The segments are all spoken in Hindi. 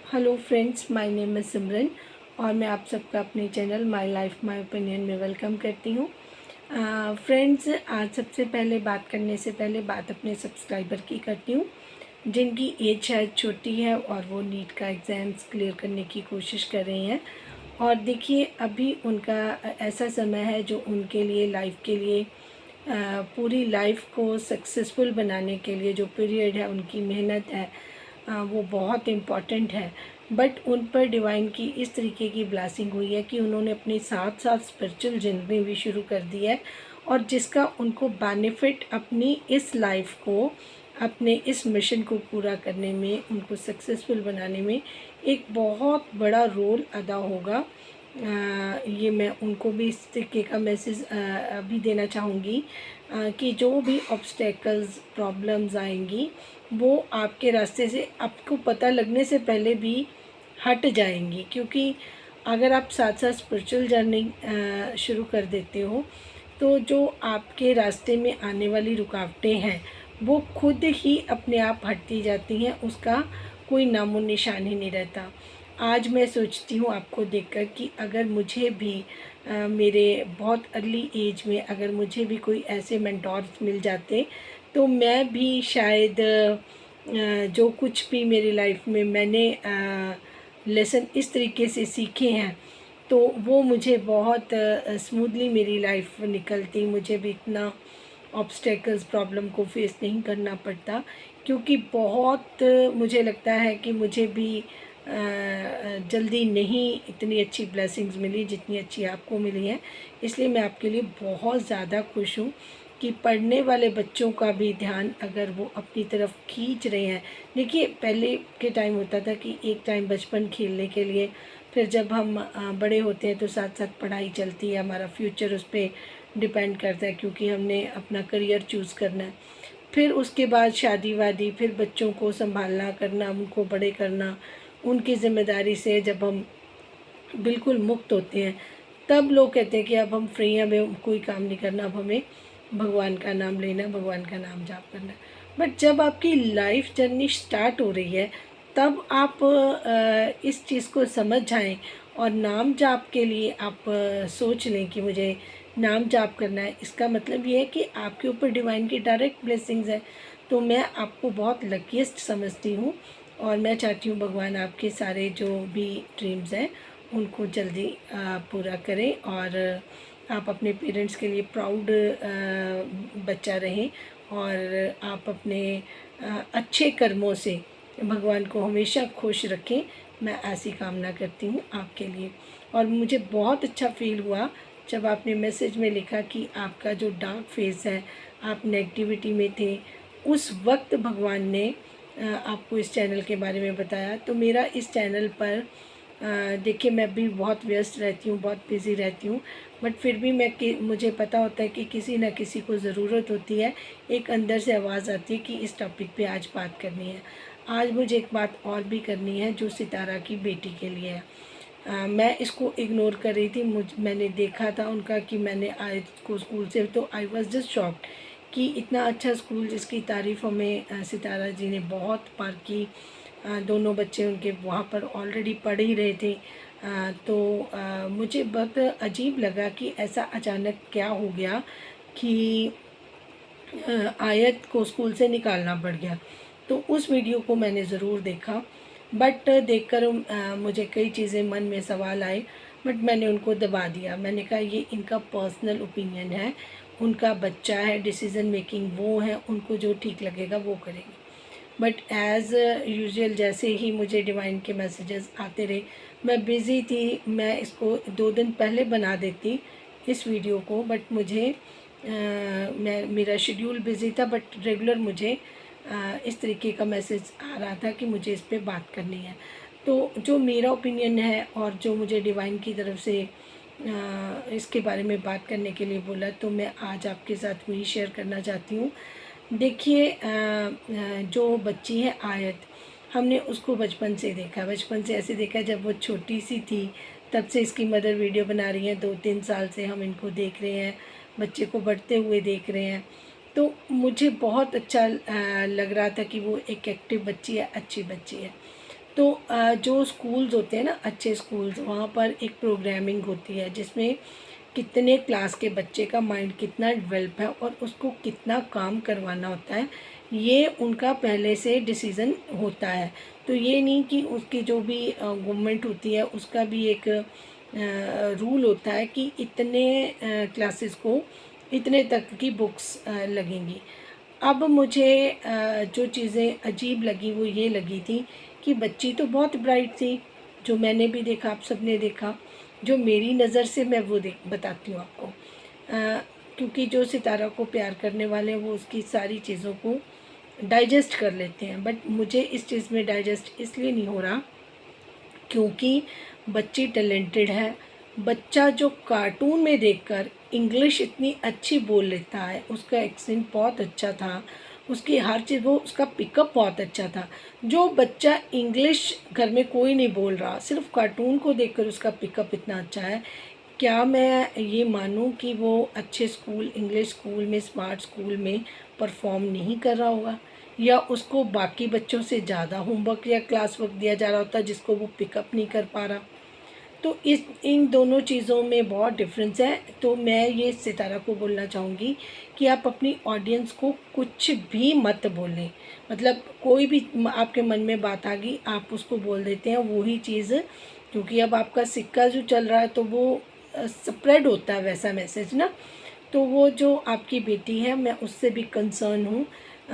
हेलो फ्रेंड्स, माय नेम है सिमरन और मैं आप सबका अपने channel my life my opinion में वेलकम करती हूँ। फ्रेंड्स, आज सबसे पहले बात करने से पहले बात अपने सब्सक्राइबर की करती हूँ जिनकी एज शायद छोटी है और वो नीट का एग्ज़ाम्स क्लियर करने की कोशिश कर रही हैं। और देखिए, अभी उनका ऐसा समय है जो उनके लिए लाइफ के लिए पूरी लाइफ को सक्सेसफुल बनाने के लिए जो पीरियड है, उनकी मेहनत है, वो बहुत इम्पॉर्टेंट है। बट उन पर डिवाइन की इस तरीके की ब्लेसिंग हुई है कि उन्होंने अपनी साथ साथ स्पिरिचुअल जर्नी भी शुरू कर दी है और जिसका उनको बेनिफिट अपनी इस लाइफ को, अपने इस मिशन को पूरा करने में, उनको सक्सेसफुल बनाने में एक बहुत बड़ा रोल अदा होगा। ये मैं उनको भी इस तरीके का मैसेज अभी देना चाहूँगी कि जो भी ऑब्स्टेकल्स प्रॉब्लम्स आएंगी वो आपके रास्ते से आपको पता लगने से पहले भी हट जाएंगी, क्योंकि अगर आप साथ साथ स्पिरिचुअल जर्नी शुरू कर देते हो तो जो आपके रास्ते में आने वाली रुकावटें हैं वो खुद ही अपने आप हटती जाती हैं, उसका कोई नामो निशान ही नहीं रहता। आज मैं सोचती हूँ आपको देखकर कि अगर मुझे भी मेरे बहुत अर्ली एज में अगर मुझे भी कोई ऐसे मेंटोर्स मिल जाते तो मैं भी शायद जो कुछ भी मेरी लाइफ में मैंने लेसन इस तरीके से सीखे हैं तो वो मुझे बहुत स्मूथली मेरी लाइफ निकलती, मुझे भी इतना ऑब्स्टेकल्स प्रॉब्लम को फेस नहीं करना पड़ता, क्योंकि बहुत मुझे लगता है कि मुझे भी जल्दी नहीं इतनी अच्छी ब्लेसिंग्स मिली जितनी अच्छी आपको मिली है। इसलिए मैं आपके लिए बहुत ज़्यादा खुश हूँ कि पढ़ने वाले बच्चों का भी ध्यान अगर वो अपनी तरफ खींच रहे हैं। देखिए, पहले के टाइम होता था कि एक टाइम बचपन खेलने के लिए, फिर जब हम बड़े होते हैं तो साथ साथ पढ़ाई चलती है, हमारा फ्यूचर उस पर डिपेंड करता है क्योंकि हमने अपना करियर चूज़ करना है। फिर उसके बाद शादी वादी, फिर बच्चों को संभालना करना, उनको बड़े करना, उनकी ज़िम्मेदारी से जब हम बिल्कुल मुक्त होते हैं तब लोग कहते हैं कि अब हम फ्री हैं, हमें कोई काम नहीं करना, अब हमें भगवान का नाम लेना, भगवान का नाम जाप करना। बट जब आपकी लाइफ जर्नी स्टार्ट हो रही है तब आप इस चीज़ को समझ जाएं और नाम जाप के लिए आप सोच लें कि मुझे नाम जाप करना है। इसका मतलब ये है कि आपके ऊपर डिवाइन की डायरेक्ट ब्लेसिंग्स है। तो मैं आपको बहुत लकीस्ट समझती हूँ और मैं चाहती हूँ भगवान आपके सारे जो भी ड्रीम्स हैं उनको जल्दी पूरा करें और आप अपने पेरेंट्स के लिए प्राउड बच्चा रहें और आप अपने अच्छे कर्मों से भगवान को हमेशा खुश रखें। मैं ऐसी कामना करती हूँ आपके लिए। और मुझे बहुत अच्छा फील हुआ जब आपने मैसेज में लिखा कि आपका जो डार्क फेस है, आप नेगेटिविटी में थे, उस वक्त भगवान ने आपको इस चैनल के बारे में बताया। तो मेरा इस चैनल पर देखिए, मैं भी बहुत व्यस्त रहती हूँ, बहुत बिज़ी रहती हूँ, बट फिर भी मुझे पता होता है कि किसी न किसी को ज़रूरत होती है, एक अंदर से आवाज़ आती है कि इस टॉपिक पे आज बात करनी है। आज मुझे एक बात और भी करनी है जो सितारा की बेटी के लिए है। मैं इसको इग्नोर कर रही थी, मैंने देखा था उनका कि मैंने आए को स्कूल से, तो आई वॉज जस्ट शॉक्ड कि इतना अच्छा स्कूल जिसकी तारीफ़ हमें सितारा जी ने बहुत बार की। दोनों बच्चे उनके वहाँ पर ऑलरेडी पढ़ ही रहे थे। तो मुझे बहुत अजीब लगा कि ऐसा अचानक क्या हो गया कि आयत को स्कूल से निकालना पड़ गया। तो उस वीडियो को मैंने ज़रूर देखा, बट देखकर मुझे कई चीज़ें मन में सवाल आए, बट मैंने उनको दबा दिया। मैंने कहा ये इनका पर्सनल ओपिनियन है, उनका बच्चा है, डिसीज़न मेकिंग वो है, उनको जो ठीक लगेगा वो करेंगे। बट एज़ यूजुअल जैसे ही मुझे डिवाइन के मैसेजेस आते रहे, मैं बिज़ी थी, मैं इसको 2 दिन पहले बना देती इस वीडियो को, बट मुझे मेरा शेड्यूल बिज़ी था, बट रेगुलर मुझे इस तरीके का मैसेज आ रहा था कि मुझे इस पे बात करनी है। तो जो मेरा ओपिनियन है और जो मुझे डिवाइन की तरफ से इसके बारे में बात करने के लिए बोला, तो मैं आज आपके साथ वही शेयर करना चाहती हूँ। देखिए, जो बच्ची है आयत, हमने उसको बचपन से देखा, बचपन से ऐसे देखा जब वो छोटी सी थी, तब से इसकी मदर वीडियो बना रही हैं। 2-3 साल से हम इनको देख रहे हैं, बच्चे को बढ़ते हुए देख रहे हैं। तो मुझे बहुत अच्छा लग रहा था कि वो एक एक्टिव बच्ची है, अच्छी बच्ची है। तो जो स्कूल्स होते हैं ना, अच्छे स्कूल्स, वहाँ पर एक प्रोग्रामिंग होती है जिसमें कितने क्लास के बच्चे का माइंड कितना डेवलप है और उसको कितना काम करवाना होता है, ये उनका पहले से डिसीज़न होता है। तो ये नहीं कि उसकी जो भी गवर्नमेंट होती है उसका भी एक रूल होता है कि इतने क्लासेस को इतने तक की बुक्स लगेंगी। अब मुझे जो चीज़ें अजीब लगी वो ये लगी थी कि बच्ची तो बहुत ब्राइट थी, जो मैंने भी देखा, आप सब ने देखा, जो मेरी नज़र से मैं वो बताती हूँ आपको। क्योंकि जो सितारा को प्यार करने वाले हैं वो उसकी सारी चीज़ों को डाइजेस्ट कर लेते हैं, बट मुझे इस चीज़ में डाइजेस्ट इसलिए नहीं हो रहा क्योंकि बच्ची टैलेंटेड है। बच्चा जो कार्टून में देखकर इंग्लिश इतनी अच्छी बोल लेता है, उसका एक्सेंट बहुत अच्छा था, उसकी हर चीज़, वो उसका पिकअप बहुत अच्छा था। जो बच्चा इंग्लिश घर में कोई नहीं बोल रहा, सिर्फ कार्टून को देखकर उसका पिकअप इतना अच्छा है, क्या मैं ये मानूं कि वो अच्छे स्कूल, इंग्लिश स्कूल में, स्मार्ट स्कूल में परफॉर्म नहीं कर रहा होगा, या उसको बाकी बच्चों से ज़्यादा होमवर्क या क्लास वर्क दिया जा रहा होता जिसको वो पिकअप नहीं कर पा रहा। तो इन दोनों चीज़ों में बहुत डिफरेंस है। तो मैं ये सितारा को बोलना चाहूँगी कि आप अपनी ऑडियंस को कुछ भी मत बोलें, मतलब कोई भी आपके मन में बात आ गई आप उसको बोल देते हैं वही चीज़, क्योंकि अब आपका सिक्का जो चल रहा है तो वो स्प्रेड होता है वैसा मैसेज ना। तो वो जो आपकी बेटी है, मैं उससे भी कंसर्न हूँ,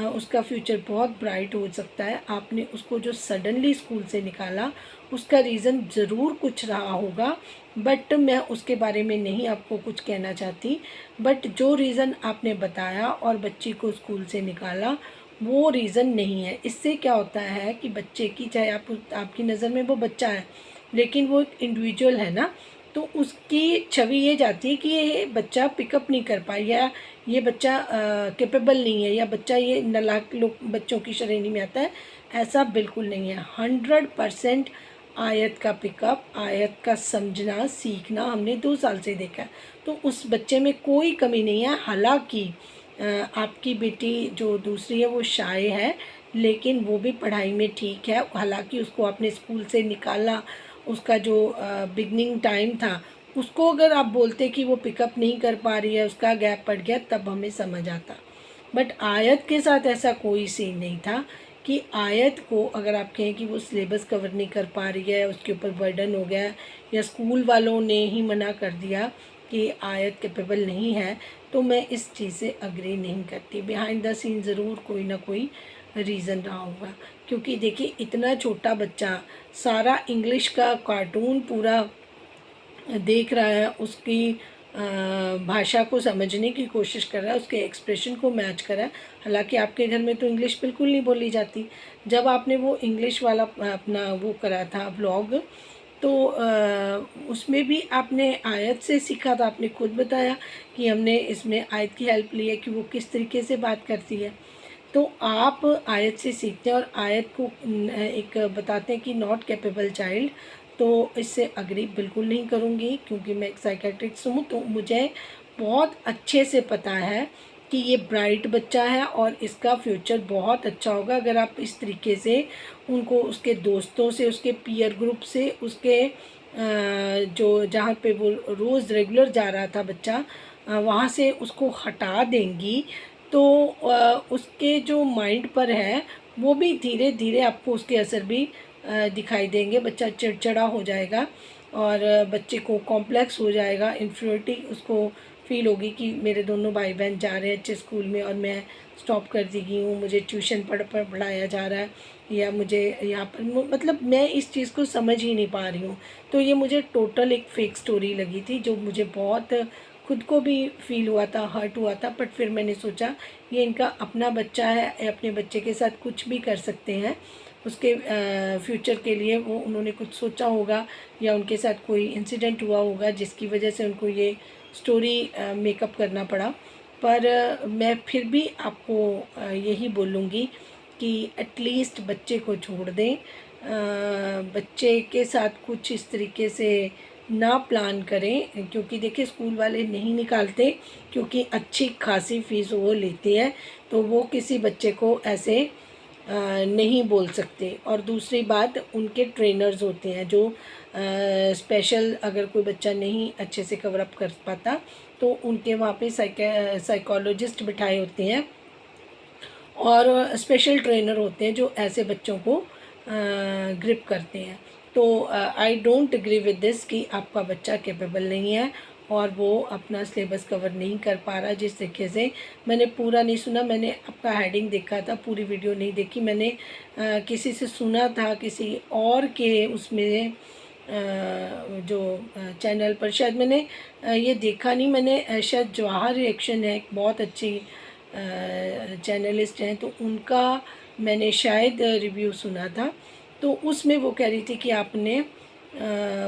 उसका फ्यूचर बहुत ब्राइट हो सकता है। आपने उसको जो सडनली स्कूल से निकाला उसका रीज़न ज़रूर कुछ रहा होगा, बट मैं उसके बारे में नहीं आपको कुछ कहना चाहती। बट जो रीज़न आपने बताया और बच्ची को स्कूल से निकाला वो रीज़न नहीं है। इससे क्या होता है कि बच्चे की, चाहे आपकी नज़र में वो बच्चा है लेकिन वो एक इंडिविजुअल है ना, तो उसकी छवि ये जाती है कि ये बच्चा पिकअप नहीं कर पाया, या ये बच्चा कैपेबल नहीं है, या बच्चा ये नालायक लोग बच्चों की श्रेणी में आता है। ऐसा बिल्कुल नहीं है। 100% आयत का पिकअप, आयत का समझना, सीखना हमने 2 साल से देखा है, तो उस बच्चे में कोई कमी नहीं है। हालांकि आपकी बेटी जो दूसरी है वो शाय है, लेकिन वो भी पढ़ाई में ठीक है। हालांकि उसको अपने स्कूल से निकाला, उसका जो बिगनिंग टाइम था उसको अगर आप बोलते कि वो पिकअप नहीं कर पा रही है, उसका गैप पड़ गया, तब हमें समझ आता। बट आयत के साथ ऐसा कोई सीन नहीं था कि आयत को अगर आप कहें कि वो सिलेबस कवर नहीं कर पा रही है, उसके ऊपर बर्डन हो गया, या स्कूल वालों ने ही मना कर दिया कि आयत कैपेबल नहीं है, तो मैं इस चीज़ से अग्री नहीं करती। बिहाइंड द सीन ज़रूर कोई ना कोई रीज़न रहा होगा, क्योंकि देखिए इतना छोटा बच्चा सारा इंग्लिश का कार्टून पूरा देख रहा है, उसकी भाषा को समझने की कोशिश कर रहा है, उसके एक्सप्रेशन को मैच कर रहा है। हालांकि आपके घर में तो इंग्लिश बिल्कुल नहीं बोली जाती। जब आपने वो इंग्लिश वाला अपना वो करा था व्लॉग, तो उसमें भी आपने आयत से सीखा था। आपने खुद बताया कि हमने इसमें आयत की हेल्प ली है कि वो किस तरीके से बात करती है। तो आप आयत से सीखते हैं और आयत को एक बताते हैं कि नॉट कैपेबल चाइल्ड, तो इससे अग्री बिल्कुल नहीं करूँगी, क्योंकि मैं एक साइकेट्रिस्ट हूँ, तो मुझे बहुत अच्छे से पता है कि ये ब्राइट बच्चा है और इसका फ्यूचर बहुत अच्छा होगा अगर आप इस तरीके से उनको उसके दोस्तों से, उसके पीयर ग्रुप से, उसके जो जहाँ पे वो रोज़ रेगुलर जा रहा था बच्चा, वहाँ से उसको हटा देंगी, तो उसके जो माइंड पर है वो भी धीरे धीरे आपको उसके असर भी दिखाई देंगे। बच्चा चिड़चिड़ा हो जाएगा और बच्चे को कॉम्प्लेक्स हो जाएगा, इन्फीरियरिटी उसको फील होगी कि मेरे दोनों भाई बहन जा रहे हैं अच्छे स्कूल में और मैं स्टॉप कर दी गई हूँ, मुझे ट्यूशन पढ़ाया जा रहा है, या मुझे यहाँ पर मतलब मैं इस चीज़ को समझ ही नहीं पा रही हूँ। तो ये मुझे टोटल एक फेक स्टोरी लगी थी, जो मुझे बहुत खुद को भी फील हुआ था, हर्ट हुआ था। बट फिर मैंने सोचा ये इनका अपना बच्चा है, अपने बच्चे के साथ कुछ भी कर सकते हैं, उसके फ्यूचर के लिए वो उन्होंने कुछ सोचा होगा, या उनके साथ कोई इंसिडेंट हुआ होगा जिसकी वजह से उनको ये स्टोरी मेकअप करना पड़ा। पर मैं फिर भी आपको यही बोलूँगी कि एटलीस्ट बच्चे को छोड़ दें, बच्चे के साथ कुछ इस तरीके से ना प्लान करें, क्योंकि देखिए स्कूल वाले नहीं निकालते, क्योंकि अच्छी खासी फ़ीस वो लेती है, तो वो किसी बच्चे को ऐसे नहीं बोल सकते। और दूसरी बात, उनके ट्रेनर्स होते हैं जो स्पेशल, अगर कोई बच्चा नहीं अच्छे से कवर अप कर पाता तो उनके वहाँ पे साइकोलॉजिस्ट बिठाए होते हैं और स्पेशल ट्रेनर होते हैं जो ऐसे बच्चों को ग्रिप करते हैं। तो I don't agree with this कि आपका बच्चा कैपेबल नहीं है और वो अपना सिलेबस कवर नहीं कर पा रहा। जिस तरीके से मैंने पूरा नहीं सुना, मैंने आपका हेडिंग देखा था, पूरी वीडियो नहीं देखी। मैंने किसी से सुना था, किसी और के उसमें जो चैनल पर, शायद मैंने ये देखा नहीं, मैंने शायद जवाहर रिएक्शन है, एक बहुत अच्छी चैनलिस्ट हैं, तो उनका मैंने शायद रिव्यू सुना था। तो उसमें वो कह रही थी कि आपने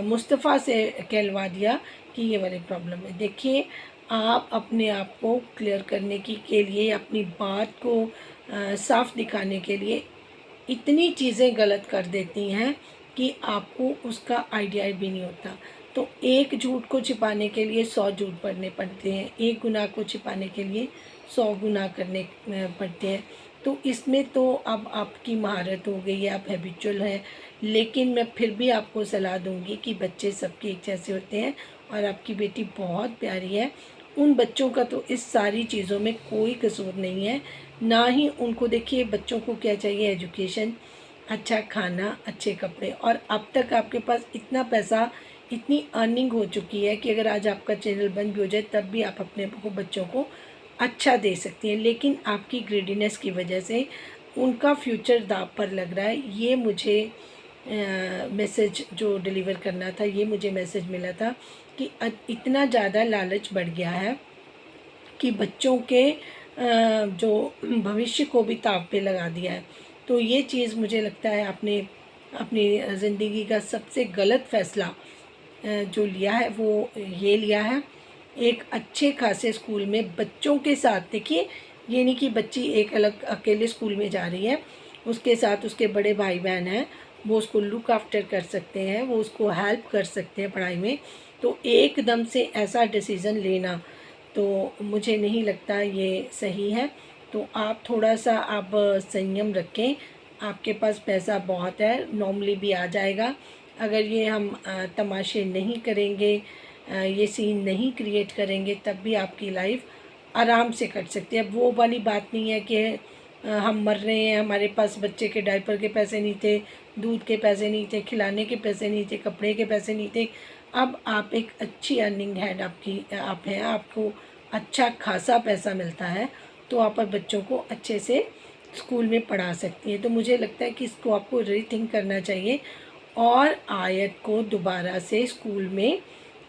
मुस्तफ़ा से कहलवा दिया कि ये वाली प्रॉब्लम है। देखिए, आप अपने आप को क्लियर करने के लिए, अपनी बात को साफ दिखाने के लिए इतनी चीज़ें गलत कर देती हैं कि आपको उसका आइडिया भी नहीं होता। तो एक झूठ को छिपाने के लिए 100 झूठ पढ़ने पड़ते हैं, एक गुनाह को छिपाने के लिए 100 गुनाह करने पड़ते हैं। तो इसमें तो अब आपकी महारत हो गई है, आप हैबिचुअल हैं, लेकिन मैं फिर भी आपको सलाह दूंगी कि बच्चे सबके एक जैसे होते हैं और आपकी बेटी बहुत प्यारी है। उन बच्चों का तो इस सारी चीज़ों में कोई कसूर नहीं है, ना ही उनको। देखिए, बच्चों को क्या चाहिए? एजुकेशन, अच्छा खाना, अच्छे कपड़े। और अब तक आपके पास इतना पैसा, इतनी अर्निंग हो चुकी है कि अगर आज आपका चैनल बंद भी हो जाए तब भी आप अपने बच्चों को अच्छा दे सकती हैं। लेकिन आपकी ग्रीडीनेस की वजह से उनका फ्यूचर दांव पर लग रहा है। ये मुझे मैसेज जो डिलीवर करना था, ये मुझे मैसेज मिला था कि इतना ज़्यादा लालच बढ़ गया है कि बच्चों के जो भविष्य को भी ताव पे लगा दिया है। तो ये चीज़ मुझे लगता है आपने अपनी ज़िंदगी का सबसे गलत फ़ैसला जो लिया है वो ये लिया है। एक अच्छे खासे स्कूल में बच्चों के साथ, देखिए, ये नहीं कि बच्ची एक अलग अकेले स्कूल में जा रही है, उसके साथ उसके बड़े भाई बहन हैं, वो उसको लुक आफ्टर कर सकते हैं, वो उसको हेल्प कर सकते हैं पढ़ाई में। तो एकदम से ऐसा डिसीज़न लेना तो मुझे नहीं लगता ये सही है। तो आप थोड़ा सा आप संयम रखें। आपके पास पैसा बहुत है, नॉर्मली भी आ जाएगा। अगर ये हम तमाशे नहीं करेंगे, ये सीन नहीं क्रिएट करेंगे, तब भी आपकी लाइफ आराम से कट सकती है। अब वो वाली बात नहीं है कि हम मर रहे हैं, हमारे पास बच्चे के डायपर के पैसे नहीं थे, दूध के पैसे नहीं थे, खिलाने के पैसे नहीं थे, कपड़े के पैसे नहीं थे। अब आप एक अच्छी अर्निंग हैड आप हैं, आपको अच्छा खासा पैसा मिलता है, तो आप बच्चों को अच्छे से स्कूल में पढ़ा सकती हैं। तो मुझे लगता है कि इसको आपको रीथिंक करना चाहिए और आयत को दोबारा से स्कूल में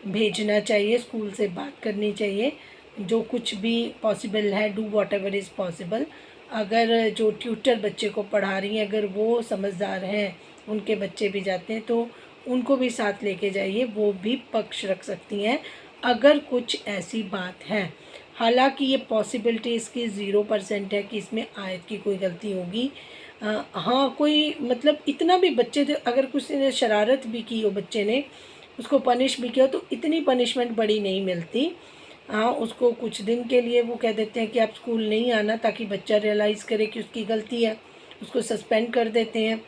भेजना चाहिए, स्कूल से बात करनी चाहिए। जो कुछ भी पॉसिबल है, do what ever is possible. अगर जो ट्यूटर बच्चे को पढ़ा रही हैं, अगर वो समझदार हैं, उनके बच्चे भी जाते हैं, तो उनको भी साथ लेके जाइए, वो भी पक्ष रख सकती हैं अगर कुछ ऐसी बात है। हालांकि ये पॉसिबिलिटी इसकी 0% है कि इसमें आयत की कोई गलती होगी। हाँ, कोई मतलब इतना भी बच्चे थे, अगर कुछ ने शरारत भी की हो, बच्चे ने उसको पनिश भी किया, तो इतनी पनिशमेंट बड़ी नहीं मिलती। हाँ, उसको कुछ दिन के लिए वो कह देते हैं कि आप स्कूल नहीं आना, ताकि बच्चा रियलाइज़ करे कि उसकी गलती है, उसको सस्पेंड कर देते हैं।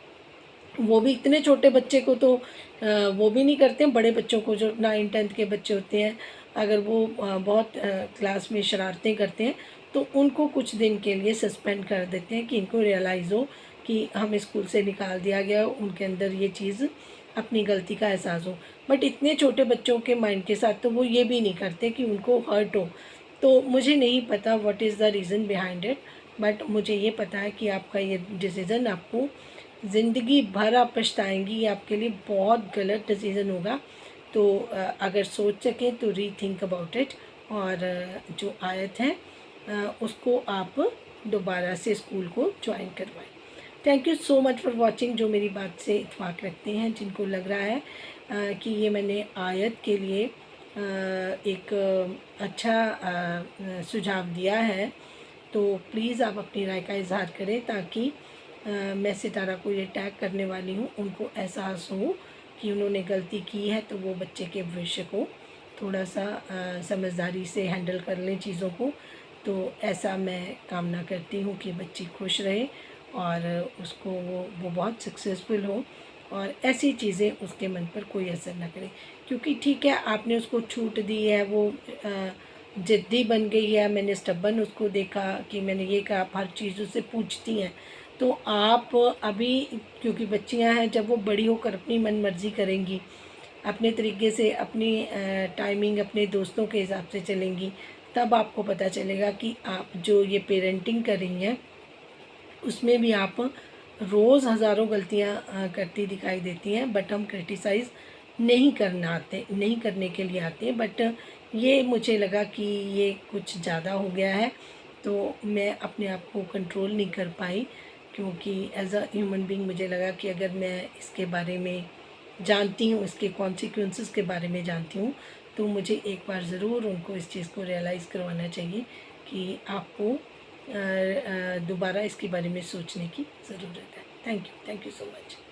वो भी इतने छोटे बच्चे को तो वो भी नहीं करते हैं। बड़े बच्चों को, जो 9-10 के बच्चे होते हैं, अगर वो बहुत क्लास में शरारतें करते हैं तो उनको कुछ दिन के लिए सस्पेंड कर देते हैं कि इनको रियलाइज़ हो कि हमें स्कूल से निकाल दिया गया, उनके अंदर ये चीज़ अपनी गलती का एहसास हो। बट इतने छोटे बच्चों के माइंड के साथ तो वो ये भी नहीं करते कि उनको हर्ट हो। तो मुझे नहीं पता what is the reason behind it, but मुझे ये पता है कि आपका ये डिसीज़न आपको ज़िंदगी भर आप पछताएंगी, ये आपके लिए बहुत गलत डिसीज़न होगा। तो अगर सोच सकें तो रीथिंक अबाउट इट, और जो आयत है उसको आप दोबारा से स्कूल को ज्वाइन करवाएं। Thank you so much for watching. जो मेरी बात से इत्फाक रखते हैं, जिनको लग रहा है कि ये मैंने आयत के लिए एक अच्छा सुझाव दिया है, तो प्लीज़ आप अपनी राय का इजहार करें, ताकि मैं सितारा को ये टैग करने वाली हूँ, उनको एहसास हो कि उन्होंने गलती की है, तो वो बच्चे के भविष्य को थोड़ा सा समझदारी से हैंडल कर लें चीज़ों को। तो ऐसा मैं कामना करती हूँ कि बच्ची खुश रहे और उसको वो बहुत सक्सेसफुल हो, और ऐसी चीज़ें उसके मन पर कोई असर ना करे। क्योंकि ठीक है, आपने उसको छूट दी है, वो ज़िद्दी बन गई है, मैंने स्टबर्न उसको देखा कि मैंने ये कहा, आप हर चीज़ उससे पूछती हैं, तो आप अभी, क्योंकि बच्चियां हैं, जब वो बड़ी होकर अपनी मन मर्जी करेंगी, अपने तरीके से, अपनी टाइमिंग अपने दोस्तों के हिसाब से चलेंगी, तब आपको पता चलेगा कि आप जो ये पेरेंटिंग कर रही हैं उसमें भी आप रोज़ हज़ारों गलतियाँ करती दिखाई देती हैं, बट हम क्रिटिसाइज़ नहीं करने के लिए आते हैं। बट ये मुझे लगा कि ये कुछ ज़्यादा हो गया है, तो मैं अपने आप को कंट्रोल नहीं कर पाई, क्योंकि एज अ ह्यूमन बीइंग मुझे लगा कि अगर मैं इसके बारे में जानती हूँ, इसके कॉन्सिक्वेंसेस के बारे में जानती हूँ, तो मुझे एक बार ज़रूर उनको इस चीज़ को रियलाइज़ करवाना चाहिए कि आपको दोबारा इसके बारे में सोचने की ज़रूरत है। Thank you so much.